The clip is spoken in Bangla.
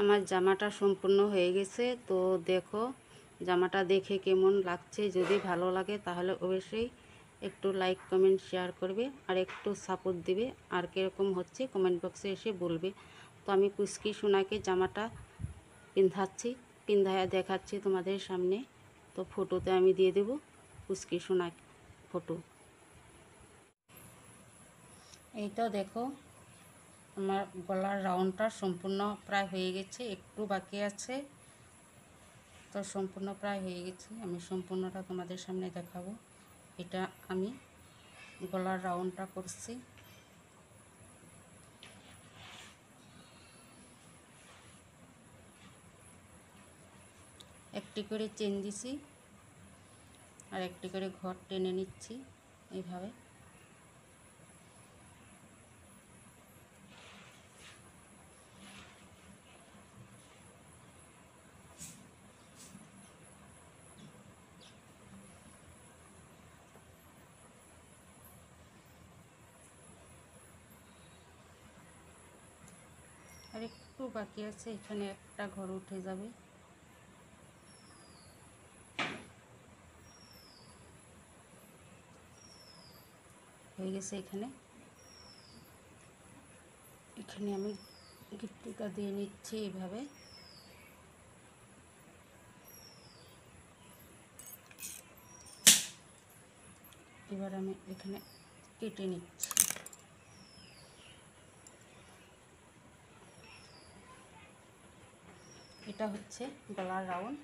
আমার জামাটা সম্পূর্ণ হয়ে গেছে। তো দেখো জামাটা দেখে কেমন লাগছে। যদি ভালো লাগে তাহলে অবশ্যই একটু লাইক কমেন্ট শেয়ার করবে আর একটু সাপোর্ট দিবে। আর কীরকম হচ্ছে কমেন্ট বক্সে এসে বলবে। তো আমি পুচকি সোনাকে জামাটা পিন্ধায়া দেখাচ্ছি তোমাদের সামনে। তো ফটোতে আমি দিয়ে দেব পুচকি সোনা ফটো। এইটা দেখো আমার গলার রাউন্ডটা সম্পূর্ণ প্রায় হয়ে গেছে, একটু বাকি আছে। তো সম্পূর্ণ প্রায় হয়ে গেছে, আমি সম্পূর্ণটা তোমাদের সামনে দেখাবো। এটা আমি গলার রাউন্ডটা করছি। একটি করে চেন দিছি আর একটি করে ঘর টেনে নিচ্ছি এইভাবে। আর একটু বাকি আছে, এখানে একটা ঘর উঠে যাবে। হয়ে গেছে। এখানে আমি গিট্টুটা দিয়ে নিচ্ছি এইভাবে। এবার আমি এখানে কেটে নিচ্ছি। এটা হচ্ছে গলার রাউন্ড।